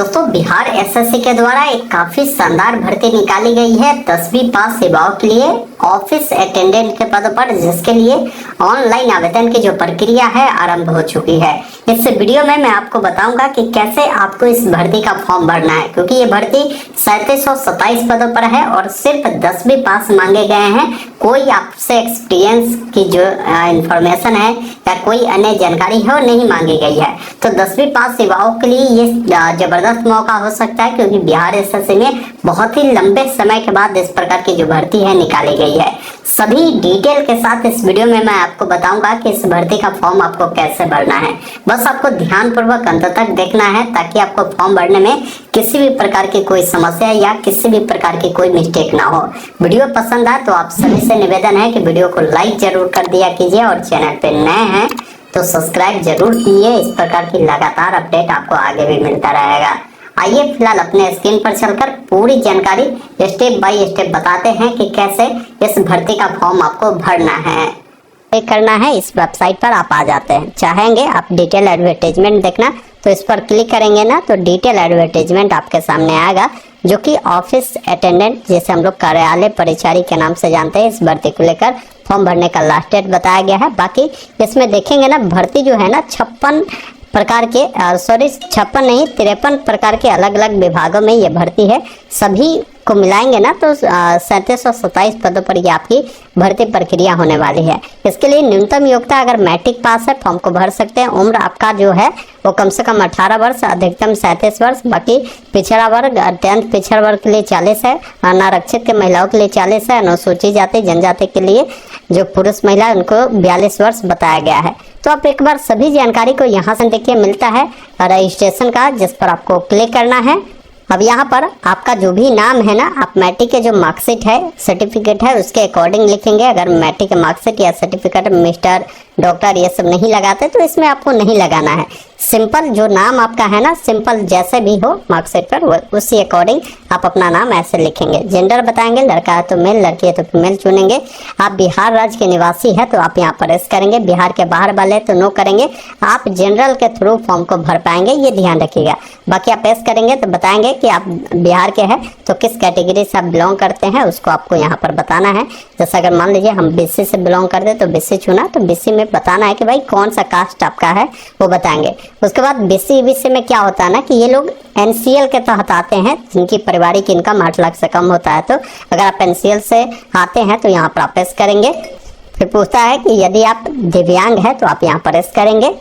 दोस्तों बिहार एसएससी के द्वारा एक काफी शानदार भर्ती निकाली गई है 10वीं पास सेवाओं के लिए ऑफिस अटेंडेंट के पद पर, जिसके लिए ऑनलाइन आवेदन की जो प्रक्रिया है आरंभ हो चुकी है। इस वीडियो में मैं आपको बताऊंगा कि कैसे आपको इस भर्ती का फॉर्म भरना है, क्योंकि ये भर्ती 3727 पदों पर है और सिर्फ 10वीं पास मांगे गए हैं। कोई आपसे एक्सपीरियंस की जो इंफॉर्मेशन है या कोई अन्य जानकारी है वो नहीं मांगी गई है। तो 10वीं पास सेवाओं के लिए ये जबरदस्त मौका हो सकता है, क्योंकि बिहार एसएससी में बहुत ही लंबे समय के बाद इस प्रकार की जो भर्ती है निकाली गई है। सभी डिटेल के साथ इस वीडियो में मैं आपको बताऊंगा कि इस भर्ती का फॉर्म आपको कैसे भरना है। बस आपको ध्यानपूर्वक अंत तक देखना है ताकि आपको फॉर्म भरने में किसी भी प्रकार की कोई समस्या या किसी भी प्रकार की कोई मिस्टेक ना हो। वीडियो पसंद आए तो आप सभी से निवेदन है कि वीडियो को लाइक जरूर कर दिया कीजिए और चैनल पे नए हैं तो सब्सक्राइब जरूर कीजिए। इस प्रकार की लगातार अपडेट आपको आगे भी मिलता रहेगा। आइए फिलहाल अपने स्क्रीन पर चलकर पूरी जानकारी स्टेप बाय स्टेप बताते हैं कि कैसे इस भर्ती का फॉर्म आपको भरना है। करना है इस वेबसाइट पर आप आ जाते हैं, चाहेंगे आप डिटेल एडवर्टाइजमेंट देखना तो इस पर क्लिक करेंगे ना तो डिटेल एडवर्टाइजमेंट आपके सामने आएगा, जो कि ऑफिस अटेंडेंट जैसे हम लोग कार्यालय परिचारी के नाम से जानते हैं। इस भर्ती को लेकर फॉर्म भरने का लास्ट डेट बताया गया है। बाकी इसमें देखेंगे ना भर्ती जो है ना 56 प्रकार के 53 प्रकार के अलग अलग विभागों में ये भर्ती है। सभी को मिलाएंगे ना तो 3727 पदों पर ये आपकी भर्ती प्रक्रिया होने वाली है। इसके लिए न्यूनतम योग्यता अगर मैट्रिक पास है फॉर्म को भर सकते हैं। उम्र आपका जो है वो कम से कम 18 वर्ष, अधिकतम 37 वर्ष। बाकी पिछड़ा वर्ग, अत्यंत पिछड़ा वर्ग के लिए 40 है, अनारक्षित के महिलाओं के लिए 40 है, अनुसूचित जाति जनजाति के लिए जो पुरुष महिला उनको 42 वर्ष बताया गया है। तो आप एक बार सभी जानकारी को यहाँ से देखिए मिलता है रजिस्ट्रेशन का, जिस पर आपको क्लिक करना है। अब यहाँ पर आपका जो भी नाम है ना, आप मैट्रिक के जो मार्कशीट है, सर्टिफिकेट है, उसके अकॉर्डिंग लिखेंगे। अगर मैट्रिक के मार्कशीट या सर्टिफिकेट मिस्टर, डॉक्टर ये सब नहीं लगाते तो इसमें आपको नहीं लगाना है। सिंपल जो नाम आपका है ना, सिंपल जैसे भी हो मार्कशीट पर उसी अकॉर्डिंग आप अपना नाम ऐसे लिखेंगे। जेंडर बताएंगे, लड़का है तो मेल, लड़की है तो फीमेल चुनेंगे। आप बिहार राज्य के निवासी है तो आप यहाँ पर यस करेंगे, बिहार के बाहर वाले तो नो करेंगे। आप जनरल के थ्रू फॉर्म को भर पाएंगे, ये ध्यान रखिएगा। बाकी आप यस करेंगे तो बताएंगे कि आप बिहार के हैं तो किस कैटेगरी से आप बिलोंग करते हैं उसको आपको यहाँ पर बताना है। जैसे अगर मान लीजिए हम बीसी से बिलोंग करते तो बीसी चुना तो बीसी में बताना है कि भाई कौन सा कास्ट आपका है वो बताएंगे। उसके बाद बीसी ईबीसी में क्या होता है ना कि ये लोग एनसीएल के तहत आते हैं, जिनकी पारिवारिक इनकम 8 लाख से कम होता है। तो अगर आप एनसीएल से आते हैं तो यहाँ पर आप एस करेंगे। फिर पूछता है कि यदि आप दिव्यांग है तो आप यहाँ पर एस करेंगे।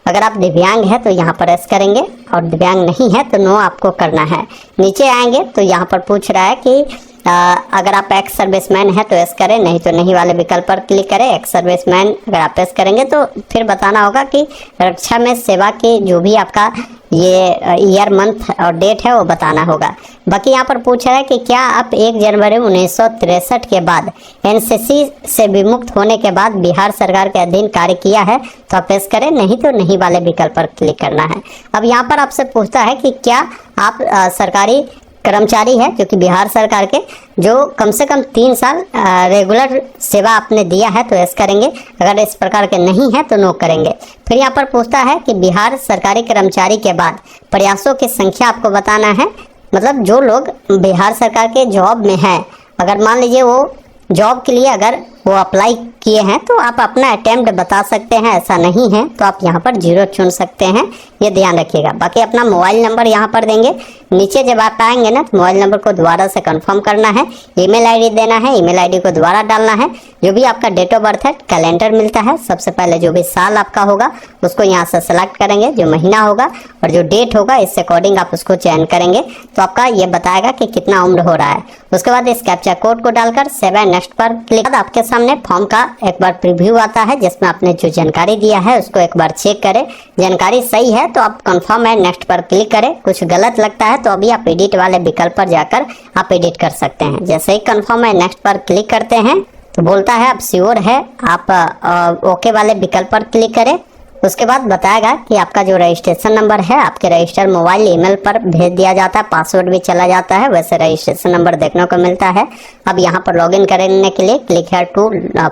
अगर आप दिव्यांग है तो यहाँ पर एस करेंगे और दिव्यांग नहीं है तो नो आपको करना है। नीचे आएंगे तो यहाँ पर पूछ रहा है कि अगर आप एक्स सर्विसमैन है तो एस करें, नहीं तो नहीं वाले विकल्प पर क्लिक करें। एक्स सर्विसमैन अगर आप एस करेंगे तो फिर बताना होगा कि रक्षा में सेवा की जो भी आपका ये ईयर, मंथ और डेट है वो बताना होगा। बाकी यहाँ पर पूछ रहा है कि क्या आप 1 जनवरी 1963 के बाद एनसीसी से विमुक्त होने के बाद बिहार सरकार के अधीन कार्य किया है तो आप एस करें, नहीं तो नहीं वाले विकल्प पर क्लिक करना है। अब यहाँ पर आपसे पूछता है कि क्या आप सरकारी कर्मचारी है, जो कि बिहार सरकार के, जो कम से कम 3 साल रेगुलर सेवा आपने दिया है तो एस करेंगे। अगर इस प्रकार के नहीं है तो नो करेंगे। फिर यहाँ पर पूछता है कि बिहार सरकारी कर्मचारी के बाद प्रयासों की संख्या आपको बताना है। मतलब जो लोग बिहार सरकार के जॉब में हैं, अगर मान लीजिए वो जॉब के लिए अगर वो अप्लाई किए हैं तो आप अपना अटेम्प्ट बता सकते हैं। ऐसा नहीं है तो आप यहाँ पर 0 चुन सकते हैं, ये ध्यान रखिएगा। बाकी अपना मोबाइल नंबर यहाँ पर देंगे। नीचे जब आप आएंगे ना तो मोबाइल नंबर को दोबारा से कंफर्म करना है। ईमेल आईडी देना है, ईमेल आईडी को दोबारा डालना है। जो भी आपका डेट ऑफ बर्थ है, कैलेंडर मिलता है, सबसे पहले जो भी साल आपका होगा उसको यहाँ से सेलेक्ट करेंगे, जो महीना होगा और जो डेट होगा इससे अकॉर्डिंग आप उसको चयन करेंगे तो आपका ये बताएगा कि कितना उम्र हो रहा है। उसके बाद इस कैप्चा कोड को डालकर 7 नेक्स्ट पर क्लिक, आपके सामने फॉर्म का एक बार प्रीव्यू आता है जिसमें आपने जो जानकारी दिया है उसको एक बार चेक करें। जानकारी सही है तो आप कंफर्म है नेक्स्ट पर क्लिक करें। कुछ गलत लगता है तो अभी आप एडिट वाले विकल्प पर जाकर आप एडिट कर सकते हैं। जैसे ही कंफर्म है नेक्स्ट पर क्लिक करते हैं तो बोलता है आप श्योर है, आप ओके वाले विकल्प पर क्लिक करें। उसके बाद बताएगा कि आपका जो रजिस्ट्रेशन नंबर है आपके रजिस्टर मोबाइल ईमेल पर भेज दिया जाता है, पासवर्ड भी चला जाता है, वैसे रजिस्ट्रेशन नंबर देखने को मिलता है। अब यहाँ पर लॉगिन करने के लिए क्लिक है टू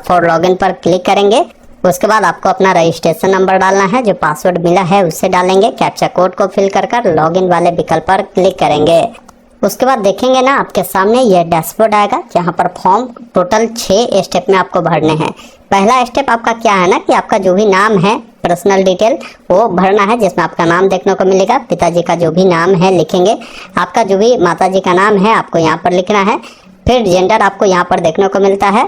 फॉर लॉगिन पर क्लिक करेंगे। उसके बाद आपको अपना रजिस्ट्रेशन नंबर डालना है, जो पासवर्ड मिला है उसे डालेंगे। कैप्चा कोड को फिल कर लॉगिन वाले विकल्प पर क्लिक करेंगे। उसके बाद देखेंगे ना आपके सामने यह डैशबोर्ड आएगा, जहां पर फॉर्म टोटल 6 स्टेप में आपको भरने हैं। पहला स्टेप आपका क्या है ना कि आपका जो भी नाम है, पर्सनल डिटेल वो भरना है, जिसमें आपका नाम देखने को मिलेगा। पिताजी का जो भी नाम है लिखेंगे, आपका जो भी माताजी का नाम है आपको यहाँ पर लिखना है। फिर जेंडर आपको यहाँ पर देखने को मिलता है।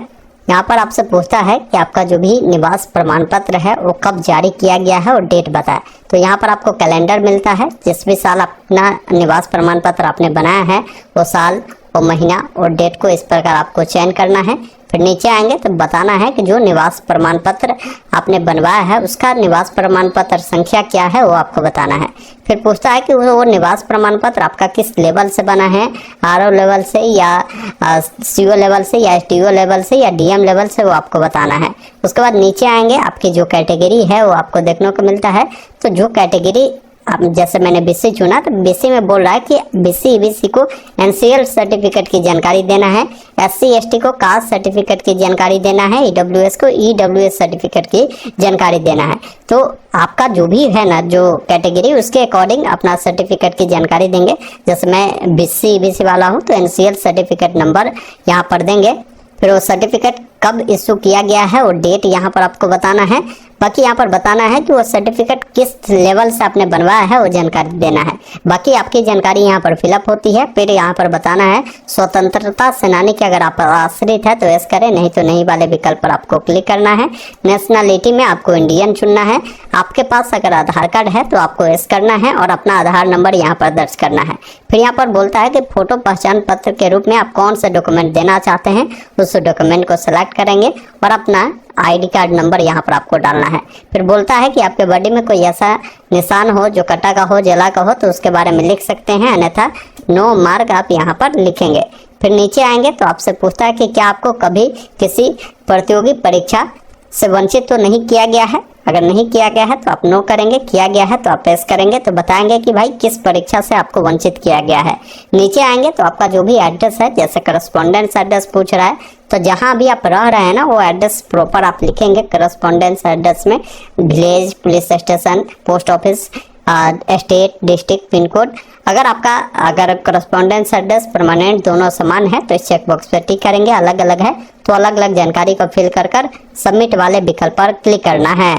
यहाँ पर आपसे पूछता है कि आपका जो भी निवास प्रमाण पत्र है वो कब जारी किया गया है और डेट बताए। तो यहाँ पर आपको कैलेंडर मिलता है, जिस भी साल अपना निवास प्रमाण पत्र आपने बनाया है वो साल, वो महीना और डेट को इस प्रकार आपको चयन करना है। फिर नीचे आएंगे तो बताना है कि जो निवास प्रमाण पत्र आपने बनवाया है उसका निवास प्रमाण पत्र संख्या क्या है वो आपको बताना है। फिर पूछता है कि वो निवास प्रमाण पत्र आपका किस लेवल से बना है, आरओ लेवल से या सीओ लेवल से या एसटीओ लेवल से या डीएम लेवल से, वो आपको बताना है। उसके बाद नीचे आएंगे, आपकी जो कैटेगरी है वो आपको देखने को मिलता है। तो जो कैटेगरी अब जैसे मैंने बीसी चुना तो बीसी में बोल रहा है कि बीसी ईबीसी को एनसीएल सर्टिफिकेट की जानकारी देना है, एससी एसटी को कास्ट सर्टिफिकेट की जानकारी देना है, ईडब्ल्यूएस को ईडब्ल्यूएस सर्टिफिकेट की जानकारी देना है। तो आपका जो भी है ना जो कैटेगरी, उसके अकॉर्डिंग अपना सर्टिफिकेट की जानकारी देंगे। जैसे मैं बीसी ईबीसी वाला हूँ तो एनसीएल सर्टिफिकेट नंबर यहाँ पर देंगे। फिर वो सर्टिफिकेट कब इशू किया गया है और डेट यहाँ पर आपको बताना है। बाकी यहाँ पर बताना है कि वो सर्टिफिकेट किस लेवल से आपने बनवाया है वो जानकारी देना है। बाकी आपकी जानकारी यहाँ पर फिलअप होती है। फिर यहाँ पर बताना है स्वतंत्रता सेनानी के अगर आप आश्रित है तो यस करें, नहीं तो नहीं वाले विकल्प पर आपको क्लिक करना है। नेशनलिटी में आपको इंडियन चुनना है। आपके पास अगर आधार कार्ड है तो आपको यस करना है और अपना आधार नंबर यहाँ पर दर्ज करना है। फिर यहाँ पर बोलता है कि फोटो पहचान पत्र के रूप में आप कौन से डॉक्यूमेंट देना चाहते हैं, उस डॉक्यूमेंट को सिलेक्ट करेंगे और अपना आईडी कार्ड नंबर यहाँ पर आपको डालना है। फिर बोलता है कि आपके बॉडी में कोई ऐसा निशान हो जो कटा का हो, जला का हो, तो उसके बारे में लिख सकते हैं, अन्यथा नो मार्क आप यहाँ पर लिखेंगे। फिर नीचे आएंगे तो आपसे पूछता है कि क्या आपको कभी किसी प्रतियोगी परीक्षा से वंचित तो नहीं किया गया है। अगर नहीं किया गया है तो आप नो करेंगे, किया गया है तो आप यस करेंगे। तो बताएंगे कि भाई किस परीक्षा से आपको वंचित किया गया है। नीचे आएंगे तो आपका जो भी एड्रेस है, जैसे करस्पॉन्डेंस एड्रेस पूछ रहा है तो जहां भी आप रह रहे हैं ना वो एड्रेस प्रॉपर आप लिखेंगे। करस्पॉन्डेंस एड्रेस में village, police station, post office, state, district, pin code. अगर करस्पॉन्डेंस एड्रेस परमानेंट दोनों समान है तो इस चेकबॉक्स पे टिक करेंगे। अलग अलग है तो अलग अलग जानकारी को फिल कर सबमिट वाले विकल्प पर क्लिक करना है।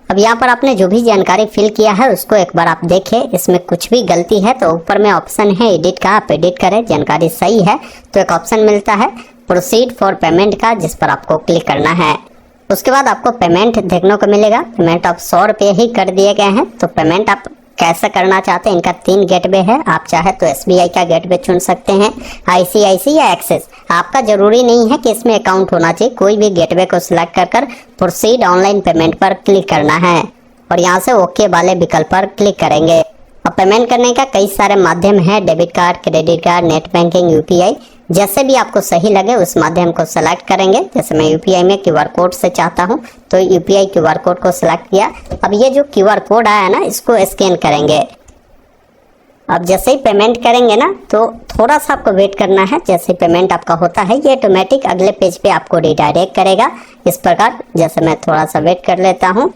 अब यहाँ पर आपने जो भी जानकारी फिल किया है उसको एक बार आप देखें, इसमें कुछ भी गलती है तो ऊपर में ऑप्शन है एडिट का, आप एडिट करें। जानकारी सही है तो एक ऑप्शन मिलता है प्रोसीड फॉर पेमेंट का, जिस पर आपको क्लिक करना है। उसके बाद आपको पेमेंट देखने को मिलेगा। पेमेंट आप 100 रुपये ही कर दिए गए हैं। तो पेमेंट आप कैसे करना चाहते हैं, इनका 3 गेटवे है। आप चाहे तो एसबीआई का गेटवे चुन सकते हैं, आईसीआईसी या एक्सिस। आपका जरूरी नहीं है कि इसमें अकाउंट होना चाहिए। कोई भी गेटवे को सिलेक्ट कर प्रोसीड ऑनलाइन पेमेंट पर क्लिक करना है और यहाँ से ओके वाले विकल्प पर क्लिक करेंगे। अब पेमेंट करने का कई सारे माध्यम है, debit card, credit card, net banking, UPI. जैसे भी आपको सही लगे उस माध्यम को सेलेक्ट करेंगे। जैसे मैं यूपीआई में क्यूआर कोड से चाहता हूं तो यूपीआई क्यूआर कोड को सिलेक्ट किया। अब ये जो क्यूआर कोड आया है ना इसको स्कैन करेंगे। अब जैसे ही पेमेंट करेंगे ना तो थोड़ा सा आपको वेट करना है। जैसे पेमेंट आपका होता है ये ऑटोमेटिक अगले पेज पे आपको रिडायरेक्ट करेगा। इस प्रकार जैसे मैं थोड़ा सा वेट कर लेता हूँ,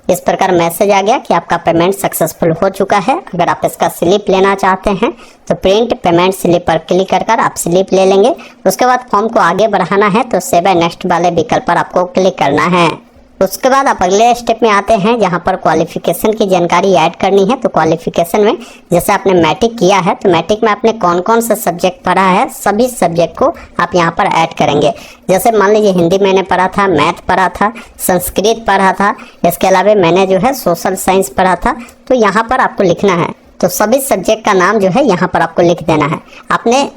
इस प्रकार मैसेज आ गया कि आपका पेमेंट सक्सेसफुल हो चुका है। अगर आप इसका स्लिप लेना चाहते हैं तो प्रिंट पेमेंट स्लिप पर क्लिक कर आप स्लिप ले लेंगे। उसके बाद फॉर्म को आगे बढ़ाना है तो सेव एंड नेक्स्ट वाले विकल्प पर आपको क्लिक करना है। उसके बाद आप अगले स्टेप में आते हैं जहां पर क्वालिफिकेशन की जानकारी ऐड करनी है। तो क्वालिफिकेशन में जैसे आपने मैट्रिक किया है तो मैट्रिक में आपने कौन कौन सा सब्जेक्ट पढ़ा है, सभी सब्जेक्ट को आप यहां पर ऐड करेंगे। जैसे मान लीजिए हिंदी मैंने पढ़ा था, मैथ पढ़ा था, संस्कृत पढ़ा था, इसके अलावा मैंने जो है सोशल साइंस पढ़ा था। तो यहाँ पर आपको लिखना है। तो सभी सब्जेक्ट का नाम जो है यहाँ पर आपको लिख देना है। आपने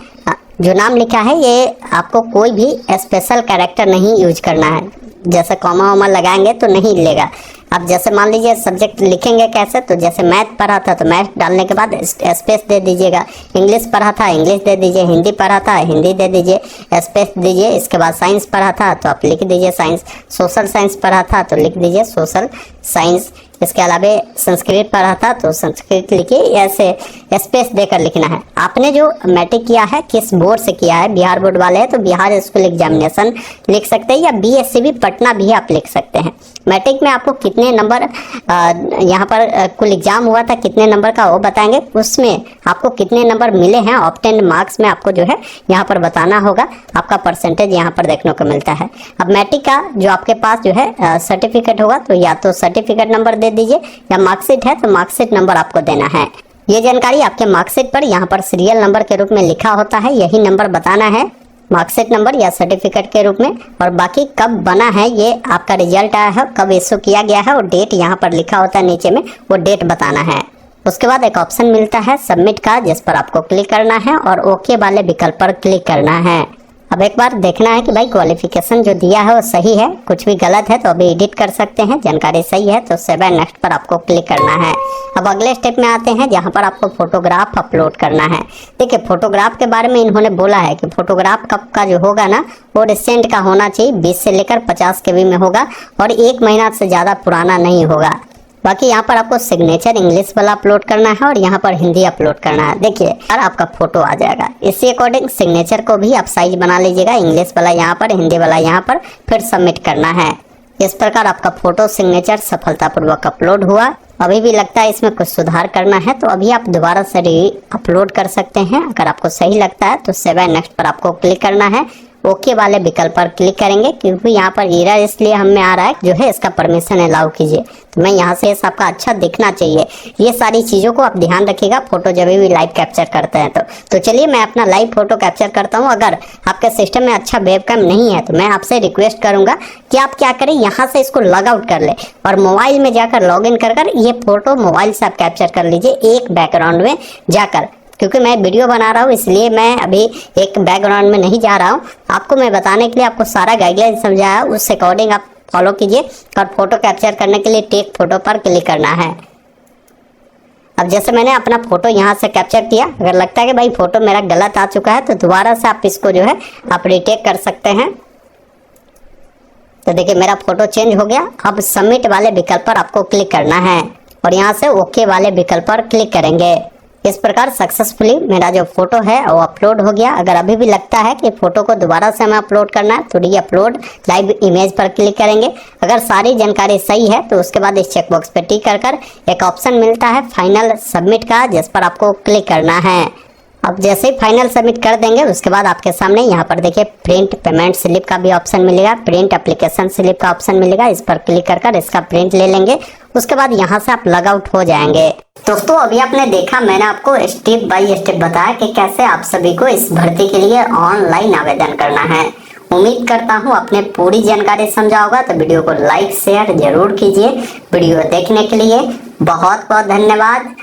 जो नाम लिखा है ये आपको कोई भी स्पेशल कैरेक्टर नहीं यूज करना है। जैसे कॉमा वॉमा लगाएंगे तो नहीं लेगा। अब जैसे मान लीजिए सब्जेक्ट लिखेंगे कैसे, तो जैसे मैथ पढ़ा था तो मैथ डालने के बाद स्पेस दे दीजिएगा। इंग्लिश पढ़ा था इंग्लिश दे दीजिए, हिंदी पढ़ा था हिंदी दे दीजिए, स्पेस दीजिए। इसके बाद साइंस पढ़ा था तो आप लिख दीजिए साइंस। सोशल साइंस पढ़ा था तो लिख दीजिए सोशल साइंस। इसके अलावा संस्कृत पढ़ा था तो संस्कृत लिखिए। ऐसे स्पेस देकर लिखना है। आपने जो मैट्रिक किया है किस बोर्ड से किया है, बिहार बोर्ड वाले हैं तो बिहार स्कूल एग्जामिनेशन लिख सकते हैं या बीएससीबी पटना भी आप लिख सकते हैं। मैट्रिक में आपको कितने नंबर यहाँ पर कुल एग्जाम हुआ था कितने नंबर का वो बताएंगे, उसमें आपको कितने नंबर मिले हैं ऑब्टेन्ड मार्क्स में आपको जो है यहाँ पर बताना होगा, आपका परसेंटेज यहाँ पर देखने को मिलता है। अब मैट्रिक का जो आपके पास जो है सर्टिफिकेट होगा तो या तो सर्टिफिकेट नंबर दे दीजिए या मार्कशीट है तो मार्कशीट नंबर आपको देना है। ये जानकारी आपके मार्कशीट पर यहाँ पर सीरियल नंबर के रूप में लिखा होता है, यही नंबर बताना है मार्कशीट नंबर या सर्टिफिकेट के रूप में। और बाकी कब बना है ये आपका रिजल्ट आया है, कब इशू किया गया है और डेट यहाँ पर लिखा होता है नीचे में, वो डेट बताना है। उसके बाद एक ऑप्शन मिलता है सबमिट का, जिस पर आपको क्लिक करना है और ओके वाले विकल्प पर क्लिक करना है। अब एक बार देखना है कि भाई क्वालिफिकेशन जो दिया है वो सही है, कुछ भी गलत है तो अभी एडिट कर सकते हैं, जानकारी सही है तो सेव एंड नेक्स्ट पर आपको क्लिक करना है। अब अगले स्टेप में आते हैं जहां पर आपको फोटोग्राफ अपलोड करना है। देखिए फोटोग्राफ के बारे में इन्होंने बोला है कि फोटोग्राफ कब का जो होगा ना वो रिसेंट का होना चाहिए, 20 से लेकर 50 KB में होगा और 1 महीना से ज़्यादा पुराना नहीं होगा। बाकी यहाँ पर आपको सिग्नेचर इंग्लिश वाला अपलोड करना है और यहाँ पर हिंदी अपलोड करना है। देखिए और आपका फोटो आ जाएगा, इसी अकॉर्डिंग सिग्नेचर को भी आप साइज बना लीजिएगा, इंग्लिश वाला यहाँ पर, हिंदी वाला यहाँ पर, फिर सबमिट करना है। इस प्रकार आपका फोटो सिग्नेचर सफलतापूर्वक अपलोड हुआ। अभी भी लगता है इसमें कुछ सुधार करना है तो अभी आप दोबारा से री अपलोड कर सकते हैं। अगर आपको सही लगता है तो सेव एंड नेक्स्ट पर आपको क्लिक करना है, ओके वाले विकल्प पर क्लिक करेंगे क्योंकि यहाँ पर एरर इसलिए हमें आ रहा है जो है इसका परमिशन अलाउ कीजिए। तो मैं यहाँ से आपका अच्छा दिखना चाहिए, ये सारी चीज़ों को आप ध्यान रखिएगा फोटो जब भी लाइव कैप्चर करते हैं तो चलिए मैं अपना लाइव फोटो कैप्चर करता हूँ। अगर आपके सिस्टम में अच्छा वेबकैम नहीं है तो मैं आपसे रिक्वेस्ट करूँगा कि आप क्या करें, यहाँ से इसको लॉग आउट कर ले और मोबाइल में जाकर लॉग इन कर ये फोटो मोबाइल से आप कैप्चर कर लीजिए एक बैकग्राउंड में जाकर। क्योंकि मैं वीडियो बना रहा हूँ इसलिए मैं अभी एक बैकग्राउंड में नहीं जा रहा हूँ, आपको मैं बताने के लिए आपको सारा गाइडलाइन समझाया, उस अकॉर्डिंग आप फॉलो कीजिए और फोटो कैप्चर करने के लिए टेक फोटो पर क्लिक करना है। अब जैसे मैंने अपना फोटो यहाँ से कैप्चर किया, अगर लगता है कि भाई फोटो मेरा गलत आ चुका है तो दोबारा से आप इसको जो है आप रीटेक कर सकते हैं। तो देखिए मेरा फोटो चेंज हो गया। अब सबमिट वाले विकल्प पर आपको क्लिक करना है और यहाँ से ओके वाले विकल्प पर क्लिक करेंगे। इस प्रकार सक्सेसफुली मेरा जो फोटो है वो अपलोड हो गया। अगर अभी भी लगता है कि फोटो को दोबारा से हमें अपलोड करना है तो री अपलोड लाइव इमेज पर क्लिक करेंगे। अगर सारी जानकारी सही है तो उसके बाद इस चेकबॉक्स पे टिक कर एक ऑप्शन मिलता है फाइनल सबमिट का, जिस पर आपको क्लिक करना है। अब जैसे ही फाइनल सबमिट कर देंगे उसके बाद आपके सामने यहाँ पर देखिए प्रिंट पेमेंट स्लिप का भी ऑप्शन मिलेगा, प्रिंट एप्लीकेशन स्लिप का ऑप्शन मिलेगा, इस पर क्लिक कर इसका प्रिंट ले लेंगे। उसके बाद यहाँ से आप लॉग आउट हो जाएंगे। दोस्तों अभी आपने देखा, मैंने आपको स्टेप बाय स्टेप बताया कि कैसे आप सभी को इस भर्ती के लिए ऑनलाइन आवेदन करना है। उम्मीद करता हूँ आपने पूरी जानकारी समझा होगा, तो वीडियो को लाइक शेयर जरूर कीजिए। वीडियो देखने के लिए बहुत बहुत धन्यवाद।